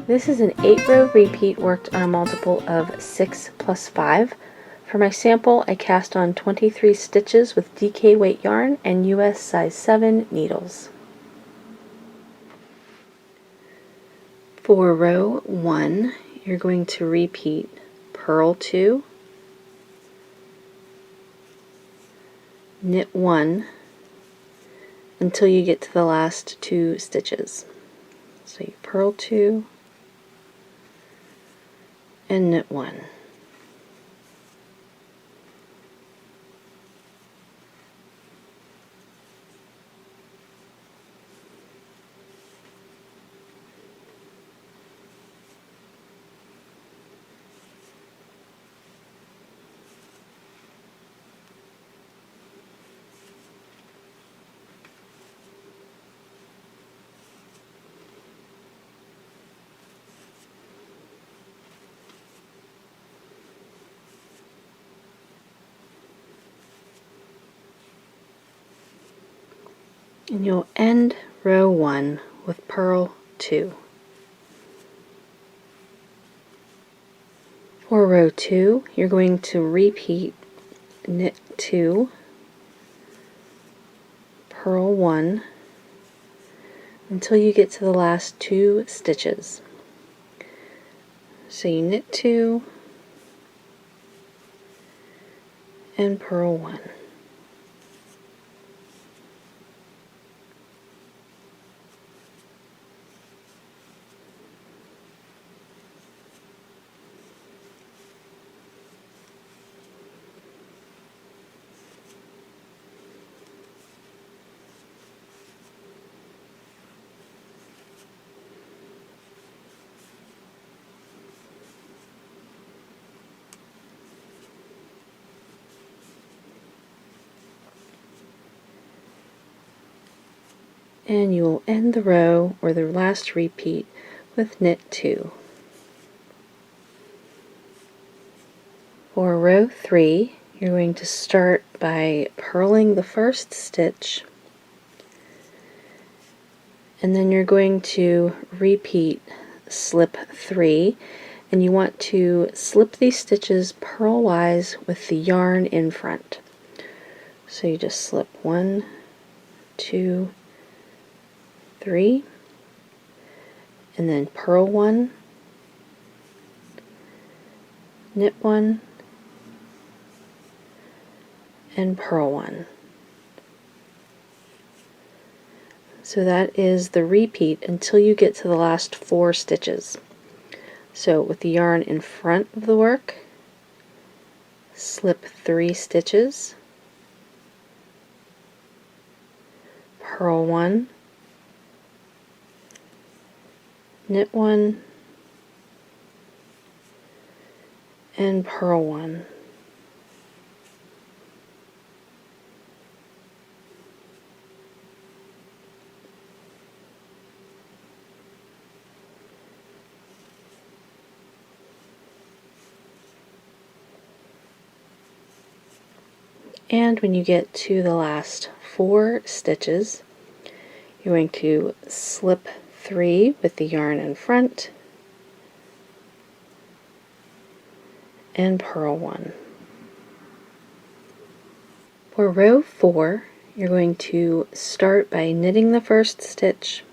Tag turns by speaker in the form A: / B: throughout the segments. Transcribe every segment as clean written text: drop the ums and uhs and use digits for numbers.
A: This is an 8-row repeat worked on a multiple of 6 plus 5. For my sample, I cast on 23 stitches with DK weight yarn and US size 7 needles. For row 1, you're going to repeat purl 2, knit 1 until you get to the last 2 stitches. So you purl 2 and knit 1. And you'll end row 1 with purl 2. For row 2, you're going to repeat knit 2, purl 1 until you get to the last 2 stitches. So you knit 2 and purl 1. And you will end the row or the last repeat with knit 2. For row 3, you're going to start by purling the first stitch, and then you're going to repeat slip 3, and you want to slip these stitches purlwise with the yarn in front. So you just slip 1, 2, 3, and then purl 1, knit 1, and purl 1. So that is the repeat until you get to the last 4 stitches. So with the yarn in front of the work, slip 3 stitches, purl 1, knit 1, and purl 1. And when you get to the last 4 stitches, you're going to slip 3 with the yarn in front and purl 1. For row 4, you're going to start by knitting the first stitch,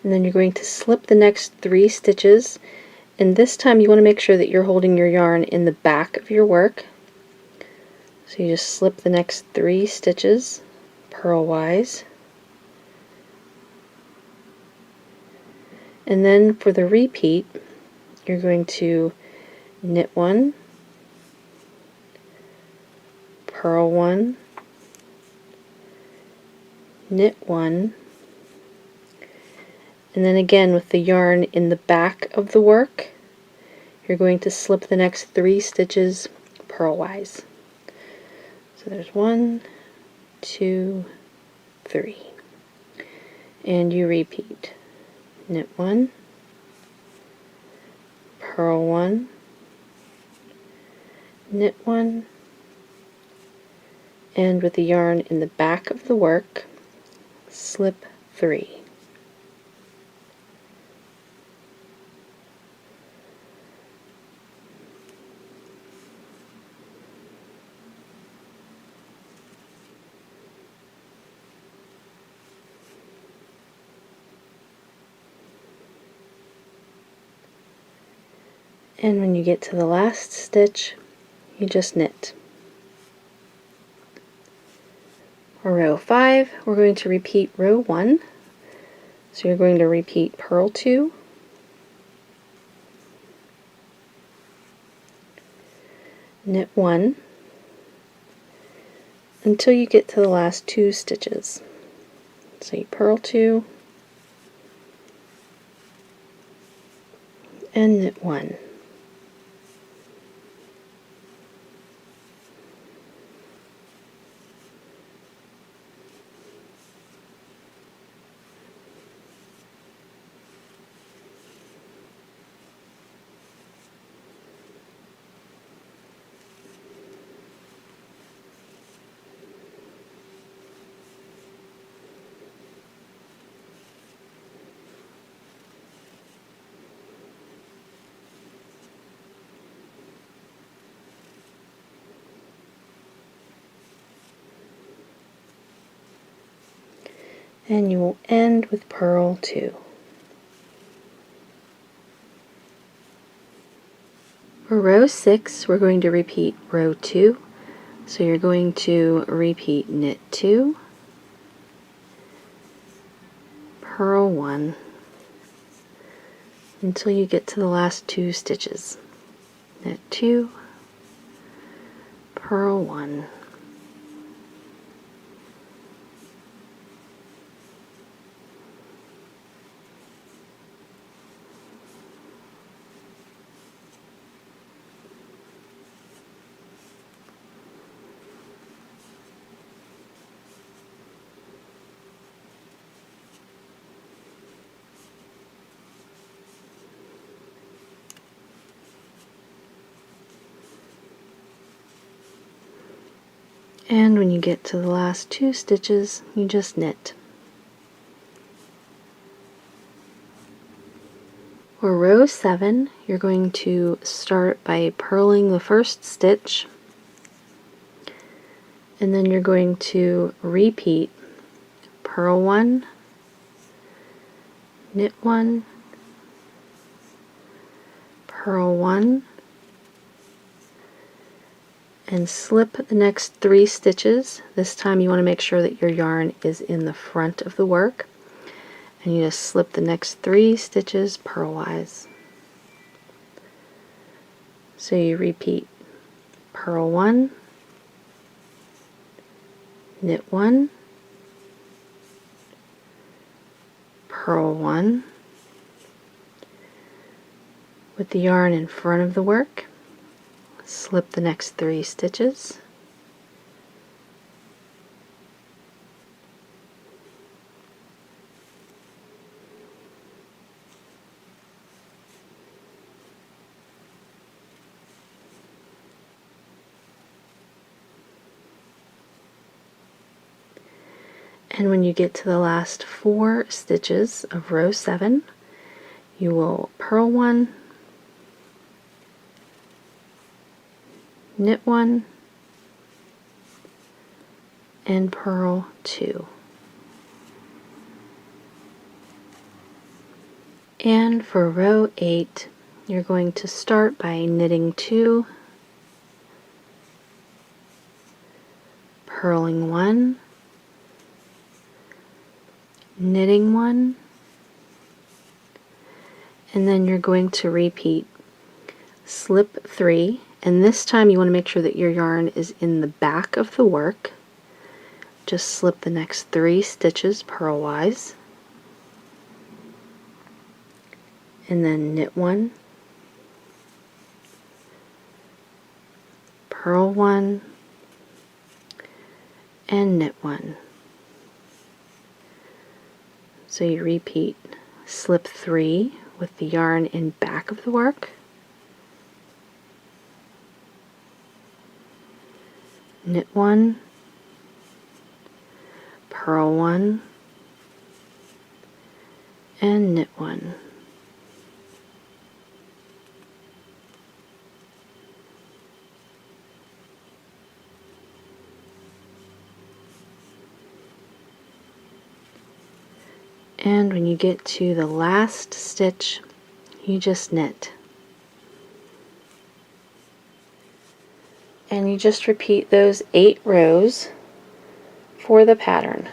A: and then you're going to slip the next 3 stitches, and this time you want to make sure that you're holding your yarn in the back of your work. So you just slip the next 3 stitches purlwise, and then for the repeat you're going to knit 1, purl 1, knit 1, and then again with the yarn in the back of the work you're going to slip the next 3 stitches purlwise. So there's 1, 2, 3, and you repeat knit 1, purl 1, knit 1, and with the yarn in the back of the work, slip 3. And when you get to the last stitch, you just knit. For row 5, we're going to repeat row 1. So you're going to repeat purl 2, knit 1, until you get to the last 2 stitches. So you purl 2 and knit 1. And you will end with purl 2. For row 6, we're going to repeat row 2. So you're going to repeat knit 2, purl 1, until you get to the last 2 stitches. Knit 2, purl 1. And when you get to the last 2 stitches, you just knit. For row 7, you're going to start by purling the first stitch, and then you're going to repeat purl 1, knit 1, purl 1, and slip the next 3 stitches. This time you want to make sure that your yarn is in the front of the work, and you just slip the next 3 stitches purlwise. So you repeat purl 1, knit 1, purl 1 with the yarn in front of the work, slip the next 3 stitches, and when you get to the last 4 stitches of row 7, you will purl 1, knit 1, and purl 2. And for row 8, you're going to start by knitting 2, purling 1, knitting 1, and then you're going to repeat slip 3, and this time you want to make sure that your yarn is in the back of the work. Just slip the next 3 stitches purlwise, and then knit 1, purl 1, and knit 1. So you repeat slip 3 with the yarn in back of the work, knit 1, purl 1, and knit 1. And when you get to the last stitch, you just knit. And you just repeat those 8 rows for the pattern.